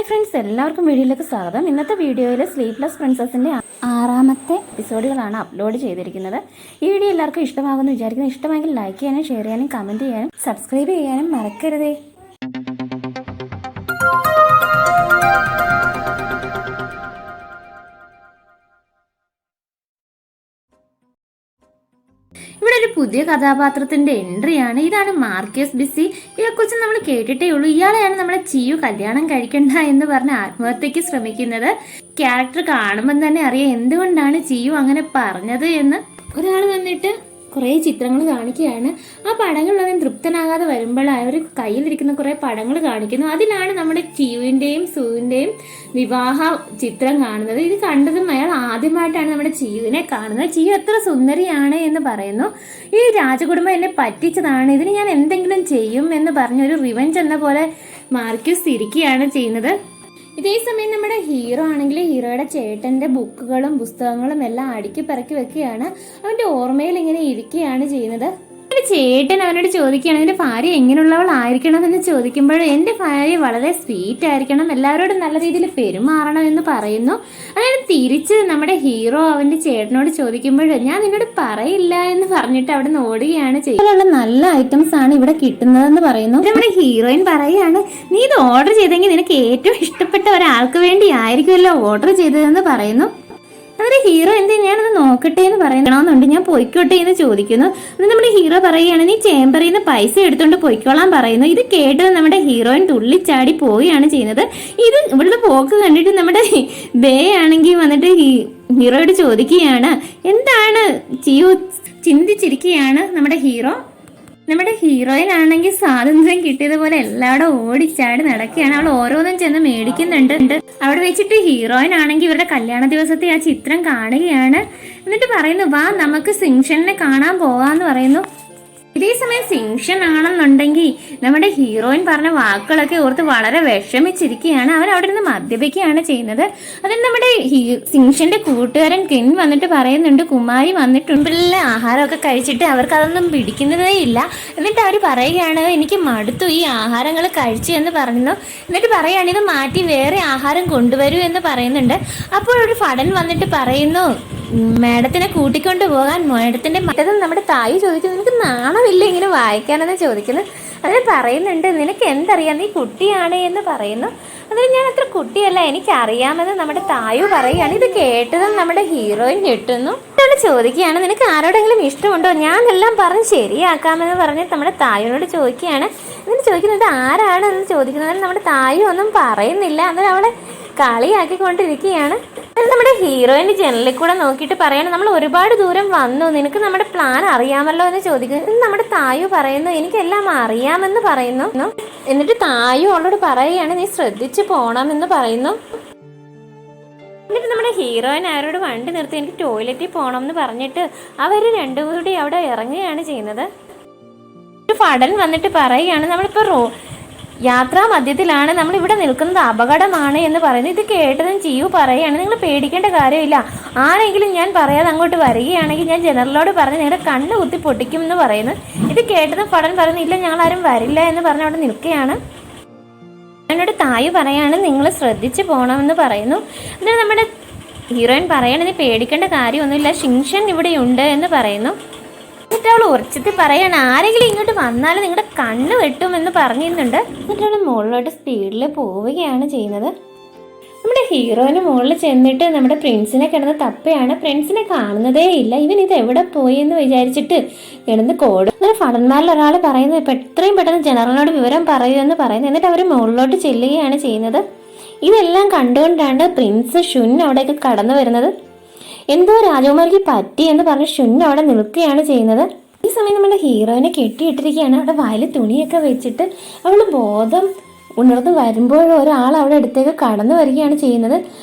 Hi friends, എല്ലാവർക്കും വീഡിയോയിലേക്ക് സ്വാഗതം. ഇന്നത്തെ വീഡിയോയിൽ സ്ലീപ്ലെസ് പ്രിൻസസിൻ്റെ 6ാമത്തെ എപ്പിസോഡുകളാണ് അപ്ലോഡ് ചെയ്തിരിക്കുന്നത്. ഈ വീഡിയോ എല്ലാവർക്കും ഇഷ്ടമാകുമെന്ന് വിചാരിക്കുന്നു. ഇഷ്ടമെങ്കിൽ ലൈക്ക് ചെയ്യാനും ഷെയർ ചെയ്യാനും കമൻറ്റ് ചെയ്യാനും സബ്സ്ക്രൈബ് ചെയ്യാനും മറക്കരുതേ. ഇവിടെ ഒരു പുതിയ കഥാപാത്രത്തിന്റെ എൻട്രിയാണ്. ഇതാണ് മാർക്കസ് ബിസി. ഇതേക്കുറിച്ച് നമ്മൾ കേട്ടിട്ടേ ഉള്ളൂ. ഇയാളെയാണ് നമ്മുടെ ചിയു കല്യാണം കഴിക്കണ്ട എന്ന് പറഞ്ഞ് ആത്മഹത്യക്ക് ശ്രമിക്കുന്നത്. ക്യാരക്ടർ കാണുമ്പോൾ തന്നെ അറിയാം എന്തുകൊണ്ടാണ് ചിയു അങ്ങനെ പറഞ്ഞത് എന്ന്. ഒരാൾ വന്നിട്ട് കുറേ ചിത്രങ്ങൾ കാണിക്കുകയാണ്. ആ പടങ്ങളിലൊന്നും തൃപ്തനാകാതെ വരുമ്പോൾ അവർ കയ്യിലിരിക്കുന്ന കുറേ പടങ്ങൾ കാണിക്കുന്നു. അതിലാണ് നമ്മുടെ ചിയുവിൻ്റെയും സുവിൻ്റെയും വിവാഹ ചിത്രം കാണുന്നത്. ഇത് കണ്ടതും അയാൾ ആദ്യമായിട്ടാണ് നമ്മുടെ ചിയുവിനെ കാണുന്നത്. ചിയു എത്ര സുന്ദരിയാണ് എന്ന് പറയുന്നു. ഈ രാജകുടുംബം എന്നെ പറ്റിച്ചതാണ്, ഇതിന് ഞാൻ എന്തെങ്കിലും ചെയ്യും എന്ന് പറഞ്ഞൊരു റിവഞ്ച് എന്ന പോലെ മാർക്കസ് ഇരിക്കുകയാണ് ചെയ്യുന്നത്. ഇതേ സമയം നമ്മുടെ ഹീറോ ആണെങ്കിൽ ഹീറോയുടെ ചേട്ടന്റെ ബുക്കുകളും പുസ്തകങ്ങളും എല്ലാം അടുക്കി പറക്കി വെക്കുകയാണ്. അവന്റെ ഓർമ്മയിൽ ഇങ്ങനെ ഇരിക്കുകയാണ് ചെയ്യുന്നത്. ചേട്ടൻ അവനോട് ചോദിക്കുകയാണ്, എന്റെ ഭാര്യ എങ്ങനെയുള്ളവളായിരിക്കണം എന്ന് ചോദിക്കുമ്പോൾ എന്റെ ഭാര്യ വളരെ സ്വീറ്റ് ആയിരിക്കണം, എല്ലാവരോടും നല്ല രീതിയിൽ പെരുമാറണം എന്ന് പറയുന്നു. അതായത് തിരിച്ച് നമ്മുടെ ഹീറോ അവന്റെ ചേട്ടനോട് ചോദിക്കുമ്പോൾ ഞാൻ നിന്നോട് പറയില്ല എന്ന് പറഞ്ഞിട്ട് അവിടെ നിന്ന് ഓടുകയാണ് ചെയ്യുന്നത്. നല്ല ഐറ്റംസ് ആണ് ഇവിടെ കിട്ടുന്നതെന്ന് പറയുന്നു. നമ്മുടെ ഹീറോയിൻ പറയുകയാണ്, നീ ഇത് ഓർഡർ ചെയ്തെങ്കിൽ നിനക്ക് ഏറ്റവും ഇഷ്ടപ്പെട്ട ഒരാൾക്ക് വേണ്ടി ആയിരിക്കുമല്ലോ ഓർഡർ ചെയ്തതെന്ന് പറയുന്നു. അതിന് ഹീറോ എന്ത് ഞാനത് നോക്കട്ടെ എന്ന് പറയണമെന്നുണ്ട്, ഞാൻ പൊയ്ക്കോട്ടെ എന്ന് ചോദിക്കുന്നു. അത് നമ്മുടെ ഹീറോ പറയുകയാണ്, നീ ചേംബറിൽ നിന്ന് പൈസ എടുത്തുകൊണ്ട് പൊയ്ക്കോളാൻ പറയുന്നു. ഇത് കേട്ടത് നമ്മുടെ ഹീറോയിൻ തുള്ളിച്ചാടി പോവുകയാണ് ചെയ്യുന്നത്. ഇത് ഇവിടുത്തെ പോക്ക് കണ്ടിട്ട് നമ്മുടെ ബേ ആണെങ്കിൽ വന്നിട്ട് ഹീറോയോട് ചോദിക്കുകയാണ്, എന്താണ് ചിയു ചിന്തിച്ചിരിക്കുകയാണ് നമ്മുടെ ഹീറോ. നമ്മുടെ ഹീറോയിൻ ആണെങ്കിൽ സ്വാതന്ത്ര്യം കിട്ടിയതുപോലെ എല്ലാവരും ഓടിച്ചാടി നടക്കുകയാണ്. അവൾ ഓരോന്നും ചെന്ന് മേടിക്കുന്നുണ്ട്. അവിടെ വെച്ചിട്ട് ഹീറോയിൻ ആണെങ്കിൽ ഇവരുടെ കല്യാണ ദിവസത്തെ ആ ചിത്രം കാണുകയാണ്. എന്നിട്ട് പറയുന്നു, വാ നമുക്ക് സിങ്ഷനെ കാണാൻ പോവാന്ന് പറയുന്നു. ഇതേ സമയം സിങ്ഷൻ ആണെന്നുണ്ടെങ്കിൽ നമ്മുടെ ഹീറോയിൻ പറഞ്ഞ വാക്കുകളൊക്കെ ഓർത്ത് വളരെ വിഷമിച്ചിരിക്കുകയാണ്. അവർ അവിടെ നിന്ന് മദ്യപിക്കുകയാണ് ചെയ്യുന്നത്. അതിന് നമ്മുടെ സിങ്ഷന്റെ കൂട്ടുകാരൻ കെൻ വന്നിട്ട് പറയുന്നുണ്ട്, കുമാരി വന്നിട്ടുണ്ട്, ആഹാരമൊക്കെ കഴിച്ചിട്ട് അവർക്ക് അതൊന്നും പിടിക്കുന്നതേ ഇല്ല. എന്നിട്ട് അവർ പറയുകയാണ്, എനിക്ക് മടുത്തു ഈ ആഹാരങ്ങൾ കഴിച്ചു എന്ന് പറയുന്നു. എന്നിട്ട് പറയുകയാണ്, ഇത് മാറ്റി വേറെ ആഹാരം കൊണ്ടുവരൂ എന്ന് പറയുന്നുണ്ട്. അപ്പോൾ ഒരു ഫടൻ വന്നിട്ട് പറയുന്നു, മാഡത്തിനെ കൂട്ടിക്കൊണ്ട് പോകാൻ. മാഡത്തിന്റെ മറ്റേതും നമ്മുടെ തായി ചോദിക്കുന്നു, നിനക്ക് നാണമില്ല ഇങ്ങനെ വായിക്കാനെന്ന് ചോദിക്കുന്നു. അതിന് പറയുന്നുണ്ട്, നിനക്ക് എന്തറിയാം, നീ കുട്ടിയാണ് എന്ന് പറയുന്നു. അതിന് ഞാൻ അത്ര കുട്ടിയല്ല, എനിക്കറിയാമെന്ന് നമ്മുടെ തായു പറയുകയാണ്. ഇത് കേട്ടതും നമ്മുടെ ഹീറോയിൻ ഞെട്ടുന്നു. ചോദിക്കുകയാണ്, നിനക്ക് ആരോടെങ്കിലും ഇഷ്ടമുണ്ടോ, ഞാനെല്ലാം പറഞ്ഞ് ശരിയാക്കാമെന്ന് പറഞ്ഞ് നമ്മുടെ തായുവിനോട് ചോദിക്കുകയാണ്. എന്നിട്ട് ചോദിക്കുന്നത് ആരാണെന്ന് ചോദിക്കുന്നത് നമ്മുടെ തായു ഒന്നും പറയുന്നില്ല. അന്നേരം അവളെ കളിയാക്കിക്കൊണ്ടിരിക്കുകയാണ്. നമ്മുടെ ഹീറോയിന് ജനലിൽ കൂടെ നോക്കിയിട്ട് പറയാണ്, നമ്മൾ ഒരുപാട് ദൂരം വന്നു, നിനക്ക് നമ്മുടെ പ്ലാൻ അറിയാമല്ലോ എന്ന് ചോദിക്കുന്നു. നമ്മുടെ തായു പറയുന്നു, എനിക്കെല്ലാം അറിയാമെന്ന് പറയുന്നു. എന്നിട്ട് തായു അവളോട് പറയുകയാണ്, നീ ശ്രദ്ധിച്ചു പോണമെന്ന് പറയുന്നു. എന്നിട്ട് നമ്മുടെ ഹീറോയിൻ അവരോട് വണ്ടി നിർത്തി എനിക്ക് ടോയ്ലറ്റിൽ പോകണം എന്ന് പറഞ്ഞിട്ട് അവർ രണ്ടും കൂടി അവിടെ ഇറങ്ങുകയാണ് ചെയ്യുന്നത്. ഒരു ഫടൻ വന്നിട്ട് പറയുകയാണ്, നമ്മളിപ്പോൾ യാത്രാ മധ്യത്തിലാണ്, നമ്മളിവിടെ നിൽക്കുന്നത് അപകടമാണ് എന്ന് പറയുന്നത്. ഇത് കേട്ടതും ചിയു പറയുകയാണ്, നിങ്ങൾ പേടിക്കേണ്ട കാര്യമില്ല, ആരെങ്കിലും ഞാൻ പറയാതെ അങ്ങോട്ട് വരികയാണെങ്കിൽ ഞാൻ ജനറലോട് പറഞ്ഞ് നിങ്ങളുടെ കണ്ണ് കുത്തി പൊട്ടിക്കും എന്ന് പറയുന്നു. ഇത് കേട്ടതും ഫടൻ പറയുന്നു, ഇല്ല ഞങ്ങളാരും വരില്ല എന്ന് പറഞ്ഞ് അവിടെ നിൽക്കുകയാണ്. എന്നോട് തായു പറയാണ്, നിങ്ങൾ ശ്രദ്ധിച്ച് പോകണമെന്ന് പറയുന്നു. എന്നിട്ട് നമ്മുടെ ഹീറോയിൻ പറയാണ്, നീ പേടിക്കേണ്ട കാര്യമൊന്നുമില്ല, ഷിങ്ഷൻ ഇവിടെയുണ്ട് എന്ന് പറയുന്നു. എന്നിട്ട് അവൾ ഉറച്ചത്തിൽ പറയാണ്, ആരെങ്കിലും ഇങ്ങോട്ട് വന്നാലും നിങ്ങളുടെ കണ്ണ് വെട്ടുമെന്ന് പറഞ്ഞിരുന്നുണ്ട്. എന്നിട്ട് അവൾ മുകളിലോട്ട് സ്പീഡിൽ പോവുകയാണ് ചെയ്യുന്നത്. നമ്മുടെ ഹീറോയിന് മുകളിൽ ചെന്നിട്ട് നമ്മുടെ പ്രിൻസിനെ കിടന്ന് തപ്പയാണ്. പ്രിൻസിനെ കാണുന്നതേ ഇല്ല. ഇവൻ ഇത് എവിടെ പോയി എന്ന് വിചാരിച്ചിട്ട് കിടന്ന് കോടും. അങ്ങനെ ഫടന്മാരിൽ ഒരാൾ പറയുന്നത്, ഇപ്പം എത്രയും പെട്ടെന്ന് ജനറലിനോട് വിവരം പറയുമെന്ന് പറയുന്നു. എന്നിട്ട് അവർ മുകളിലോട്ട് ചെല്ലുകയാണ് ചെയ്യുന്നത്. ഇതെല്ലാം കണ്ടുകൊണ്ടാണ് പ്രിൻസ് ഷുൻ അവിടേക്ക് കടന്നു വരുന്നത്. എന്തോ രാജകുമാരിക്ക് പറ്റി എന്ന് പറഞ്ഞ് ഷുൻ അവിടെ നിൽക്കുകയാണ് ചെയ്യുന്നത്. ഈ സമയം നമ്മുടെ ഹീറോയിനെ കെട്ടിയിട്ടിരിക്കുകയാണ്. അവിടെ വായിൽ തുണിയൊക്കെ വെച്ചിട്ട് അവൾ ബോധം ഉണർന്ന് വരുമ്പോൾ ഒരാൾ അവിടെ അടുത്തേക്ക് കടന്നു വരികയാണ് ചെയ്യുന്നത്.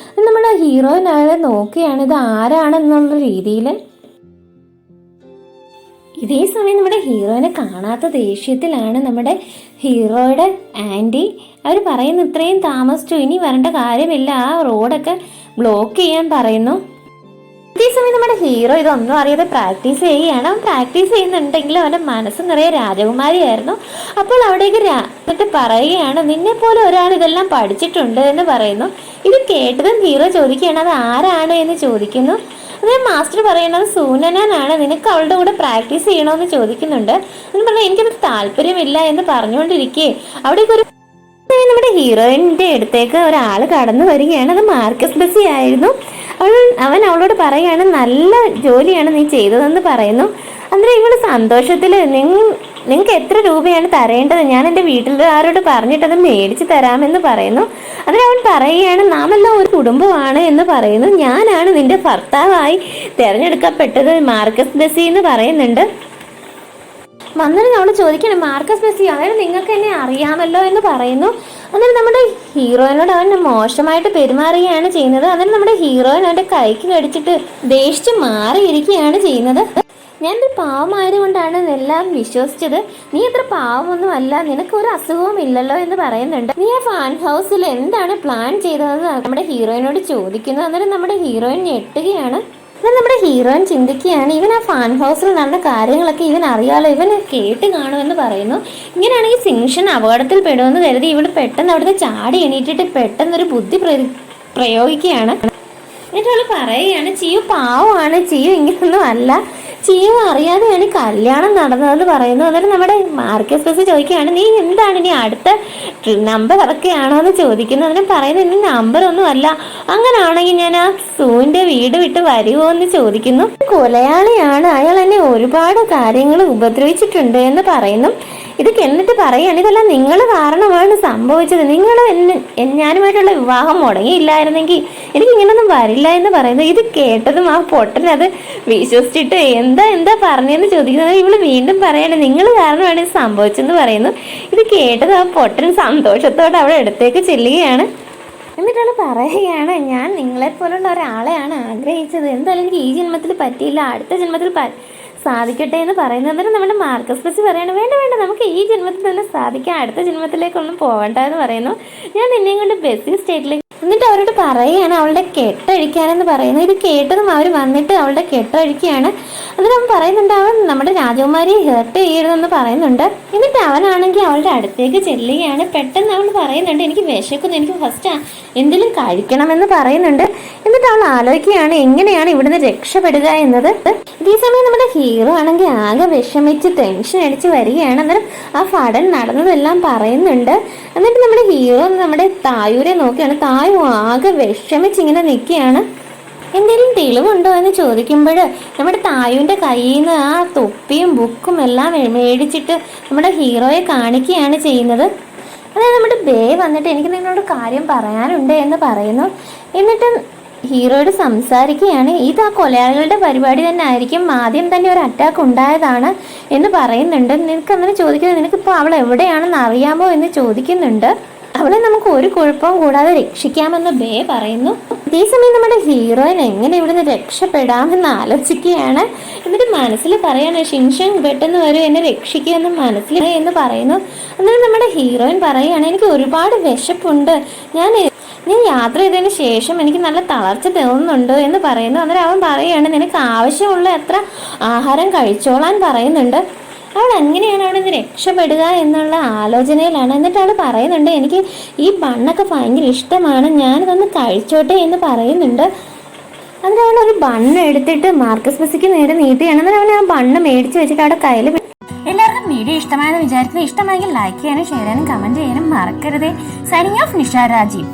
നമ്മുടെ ഹീറോയിൻ അവരെ നോക്കുകയാണ്, ഇത് ആരാണെന്നുള്ള രീതിയിൽ. ഇതേ സമയം നമ്മുടെ ഹീറോയിനെ കാണാത്ത ദേഷ്യത്തിലാണ് നമ്മുടെ ഹീറോയുടെ ആൻറ്റി. അവർ പറയുന്നു, ഇത്രയും താമസിച്ചു, ഇനി വരേണ്ട കാര്യമില്ല, ആ റോഡൊക്കെ ബ്ലോക്ക് ചെയ്യാൻ പറയുന്നു. അതേസമയം നമ്മുടെ ഹീറോ ഇതൊന്നും അറിയാതെ പ്രാക്ടീസ് ചെയ്യുകയാണ്. അവൻ പ്രാക്ടീസ് ചെയ്യുന്നുണ്ടെങ്കിലും അവന്റെ മനസ്സ് നിറയെ രാജകുമാരിയായിരുന്നു. അപ്പോൾ അവിടേക്ക് എന്നിട്ട് പറയുകയാണ്, നിന്നെ പോലെ ഒരാൾ ഇതെല്ലാം പഠിച്ചിട്ടുണ്ട് എന്ന് പറയുന്നു. ഇത് കേട്ടതും ഹീറോ ചോദിക്കുകയാണ്, അത് ആരാണ് എന്ന് ചോദിക്കുന്നു. അതായത് മാസ്റ്റർ പറയുന്നത് സൂനനാണ്, നിനക്ക് അവളുടെ കൂടെ പ്രാക്ടീസ് ചെയ്യണമെന്ന് ചോദിക്കുന്നുണ്ട്. എന്ന് പറഞ്ഞാൽ എനിക്കത് താല്പര്യമില്ല എന്ന് പറഞ്ഞുകൊണ്ടിരിക്കേ അവിടേക്ക് ഒരു നമ്മുടെ ഹീറോയിൻ്റെ അടുത്തേക്ക് ഒരാൾ കടന്നു വരികയാണ്. അത് മാർക്കസ് ബെസ്സി ആയിരുന്നു. അവൻ അവളോട് പറയുകയാണ്, നല്ല ജോലിയാണ് നീ ചെയ്തതെന്ന് പറയുന്നു. അന്നേരം ഇവള് സന്തോഷത്തിൽ നിങ്ങൾക്ക് എത്ര രൂപയാണ് തരേണ്ടത്, ഞാൻ എൻ്റെ വീട്ടിലുകാരോട് പറഞ്ഞിട്ടത് മേടിച്ച് തരാമെന്ന് പറയുന്നു. അതിന് അവൻ പറയുകയാണ്, നാമെല്ലാം ഒരു കുടുംബമാണ് എന്ന് പറയുന്നു. ഞാനാണ് നിന്റെ ഭർത്താവായി തിരഞ്ഞെടുക്കപ്പെട്ടത് മാർക്കസ് ബെസ്സി എന്ന് പറയുന്നുണ്ട്. വന്നിട്ട് നമ്മൾ ചോദിക്കണം, മാർക്കസ് ബെസ്സി അതായത് നിങ്ങൾക്ക് എന്നെ അറിയാമല്ലോ എന്ന് പറയുന്നു. അന്നേരം നമ്മുടെ ഹീറോയിനോട് അവൻ മോശമായിട്ട് പെരുമാറുകയാണ് ചെയ്യുന്നത്. അന്നേരം നമ്മുടെ ഹീറോയിൻ അവൻ്റെ കൈക്ക് കടിച്ചിട്ട് ദേഷിച്ച് മാറിയിരിക്കുകയാണ് ചെയ്യുന്നത്. ഞാനൊരു പാവമായതുകൊണ്ടാണ് എല്ലാം വിശ്വസിച്ചത്, നീ അത്ര പാവമൊന്നും അല്ല, നിനക്കൊരു അസുഖവും ഇല്ലല്ലോ എന്ന് പറയുന്നുണ്ട്. നീ ആ ഫാൻ ഹൗസിൽ എന്താണ് പ്ലാൻ ചെയ്തതെന്ന് നമ്മുടെ ഹീറോയിനോട് ചോദിക്കുന്നു. അന്നേരം നമ്മുടെ ഹീറോയിൻ ഞെട്ടുകയാണ്. എന്നാൽ നമ്മുടെ ഹീറോയിൻ ചിന്തിക്കുകയാണ്, ഇവൻ ആ ഫാൻ ഹൗസിൽ നടന്ന കാര്യങ്ങളൊക്കെ ഇവൻ അറിയാലോ, ഇവൻ കേട്ട് കാണുമെന്ന് പറയുന്നു. ഇങ്ങനെയാണെങ്കിൽ സിങ്ഷൻ അപകടത്തിൽ പെടുമെന്ന് കരുതി ഇവൾ പെട്ടെന്ന് അവിടുത്തെ ചാടി എണീറ്റിട്ട് പെട്ടെന്നൊരു ബുദ്ധി പ്രയോഗിക്കുകയാണ്. എന്നിട്ട് അവൾ പറയുകയാണ്, ചിയു പാവമാണ്, ചിയു ഇങ്ങനൊന്നും അല്ല, ചിയു അറിയാതെയാണ് കല്യാണം നടന്നതെന്ന് പറയുന്നു. അന്നേരം നമ്മുടെ മാർക്കസ് ബെസ്സി ചോദിക്കുകയാണ്, നീ എന്താണ് ഇനി അടുത്ത നമ്പർ ഇറക്കുകയാണോ എന്ന് ചോദിക്കുന്നു. അതിന് പറയുന്നത്, ഇനി നമ്പറൊന്നും അല്ല, അങ്ങനെയാണെങ്കിൽ ഞാൻ ആ സൂവിൻ്റെ വീട് വിട്ട് വരുമോ എന്ന് ചോദിക്കുന്നു. കൊലയാളിയാണ്, അയാൾ എന്നെ ഒരുപാട് കാര്യങ്ങൾ ഉപദ്രവിച്ചിട്ടുണ്ട് എന്ന് പറയുന്നു. ഇത് എന്നിട്ട് പറയുകയാണ്, ഇതെല്ലാം നിങ്ങൾ കാരണമാണ് സംഭവിച്ചത്, നിങ്ങൾ ഞാനുമായിട്ടുള്ള വിവാഹം മുടങ്ങിയില്ലായിരുന്നെങ്കിൽ എനിക്ക് ഇങ്ങനൊന്നും വരില്ല എന്ന് പറയുന്നു. ഇത് കേട്ടതും ആ പൊട്ടനത് വിശ്വസിച്ചിട്ട് എന്താ പറഞ്ഞതെന്ന് ചോദിക്കുന്നത്. ഇവള് വീണ്ടും പറയാണ്, നിങ്ങൾ കാരണമാണ് ഇത് സംഭവിച്ചെന്ന് പറയുന്നു. ഇത് കേട്ടത് ആ പൊട്ടൻ സന്തോഷത്തോടെ അവിടെ അടുത്തേക്ക് ചെല്ലുകയാണ്. എന്നിട്ടാണ് പറയുകയാണ്, ഞാൻ നിങ്ങളെപ്പോലുള്ള ഒരാളെയാണ് ആഗ്രഹിച്ചത്, എന്തായാലും എനിക്ക് ഈ ജന്മത്തിൽ പറ്റിയില്ല, അടുത്ത ജന്മത്തിൽ സാധിക്കട്ടെ എന്ന് പറയുന്നത്. അന്നേരം നമ്മുടെ മാർക്കസ് ബെസ്സി പറയാണ്, വേണ്ട നമുക്ക് ഈ ജന്മത്തിൽ തന്നെ സാധിക്കാം, അടുത്ത ജന്മത്തിലേക്കൊന്നും പോകണ്ട എന്ന് പറയുന്നു. ഞാൻ നിന്നെയും കൊണ്ട് ബെസ്സി സ്റ്റേറ്റിലേക്ക്. എന്നിട്ട് അവരോട് പറയുകയാണ് അവളുടെ കെട്ടഴിക്കാനെന്ന് പറയുന്നു. ഇത് കേട്ടതും അവർ വന്നിട്ട് അവളുടെ കെട്ടഴിക്കുകയാണ്. എന്നിട്ട് അവൻ പറയുന്നുണ്ട്, അവൻ നമ്മുടെ രാജകുമാരിയെ ഹേർട്ട് ചെയ്യരുതെന്ന് പറയുന്നുണ്ട്. എന്നിട്ട് അവനാണെങ്കിൽ അവളുടെ അടുത്തേക്ക് ചെല്ലുകയാണ്. പെട്ടെന്ന് അവൾ പറയുന്നുണ്ട്, എനിക്ക് വിശക്കുന്നു, എനിക്ക് ഫസ്റ്റ് എന്തെങ്കിലും കഴിക്കണമെന്ന് പറയുന്നുണ്ട്. എന്നിട്ട് അവൾ ആലോചിക്കുകയാണ് എങ്ങനെയാണ് ഇവിടുന്ന് രക്ഷപ്പെടുക എന്നത്. ഈ സമയം നമ്മുടെ ഹീറോ ആണെങ്കിൽ ആകെ വിഷമിച്ച് ടെൻഷൻ അടിച്ച് വരികയാണ്. അന്നേരം ആ ഫടൻ നടന്നതെല്ലാം പറയുന്നുണ്ട്. എന്നിട്ട് നമ്മുടെ ഹീറോ നമ്മുടെ തായൂരെ നോക്കിയാണ്. തായു ആകെ വിഷമിച്ചിങ്ങനെ നിൽക്കുകയാണ്. എന്തെങ്കിലും തെളിവുണ്ടോ എന്ന് ചോദിക്കുമ്പോൾ നമ്മുടെ തായുവിൻ്റെ കയ്യിൽ നിന്ന് ആ തൊപ്പിയും ബുക്കും എല്ലാം മേടിച്ചിട്ട് നമ്മുടെ ഹീറോയെ കാണിക്കുകയാണ് ചെയ്യുന്നത്. അതായത് നമ്മുടെ ബേ വന്നിട്ട് എനിക്ക് നിങ്ങളോട് കാര്യം പറയാനുണ്ട് എന്ന് പറയുന്നു. എന്നിട്ട് ഹീറോയോട് സംസാരിക്കുകയാണ്. ഇത് ആ കൊലയാളികളുടെ പരിപാടി തന്നെ ആയിരിക്കും, ആദ്യം തന്നെ ഒരു അറ്റാക്ക് ഉണ്ടായതാണ് എന്ന് പറയുന്നുണ്ട്. നിനക്ക് അങ്ങനെ ചോദിക്കുന്നത്, നിനക്കിപ്പോൾ അവൾ എവിടെയാണെന്ന് അറിയാമോ എന്ന് ചോദിക്കുന്നുണ്ട്. അവളെ നമുക്ക് ഒരു കുഴപ്പവും കൂടാതെ രക്ഷിക്കാമെന്ന് ബേ പറയുന്നു. അതേസമയം നമ്മുടെ ഹീറോയിൻ എങ്ങനെ ഇവിടുന്ന് രക്ഷപ്പെടാമെന്ന് ആലോചിക്കുകയാണ്. എന്നിട്ട് മനസ്സിൽ പറയാണ്, ഷിൻഷൻ പെട്ടെന്ന് വരും എന്നെ രക്ഷിക്കുമെന്ന് മനസ്സിൽ എന്ന് പറയുന്നു. എന്നിട്ട് നമ്മുടെ ഹീറോയിൻ പറയുകയാണ്, എനിക്ക് ഒരുപാട് വിശപ്പുണ്ട്, ഞാൻ യാത്ര ചെയ്തതിന് ശേഷം എനിക്ക് നല്ല തളർച്ച തോന്നുന്നുണ്ട് എന്ന് പറയുന്നു. അന്നേരം അവൻ പറയുകയാണ്, നിനക്ക് ആവശ്യമുള്ള എത്ര ആഹാരം കഴിച്ചോളാൻ പറയുന്നുണ്ട്. അവൾ എങ്ങനെയാണ് അവിടെ നിന്ന് രക്ഷപ്പെടുക എന്നുള്ള ആലോചനയിലാണ്. എന്നിട്ട് അവൾ പറയുന്നുണ്ട്, എനിക്ക് ഈ ബണ്ണൊക്കെ ഭയങ്കര ഇഷ്ടമാണ്, ഞാനിതൊന്ന് കഴിച്ചോട്ടെ എന്ന് പറയുന്നുണ്ട്. എന്നിട്ട് അവൾ ഒരു ബണ്ണ് എടുത്തിട്ട് മാർക്കസ് ബെസ്സിക്ക് നേരെ നീട്ടുകയാണ്. എന്നിട്ട് അവൻ ആ ബണ്ണ് മേടിച്ച് വെച്ചിട്ട് അവിടെ കയ്യിൽ. എല്ലാവർക്കും വീഡിയോ ഇഷ്ടമായെന്ന് വിചാരിക്കുന്നത്, ഇഷ്ടമായെങ്കിൽ ലൈക്ക് ചെയ്യാനും ഷെയർ ചെയ്യാനും കമന്റ് ചെയ്യാനും മറക്കരുതേ. Signing off Nisha Rajeev.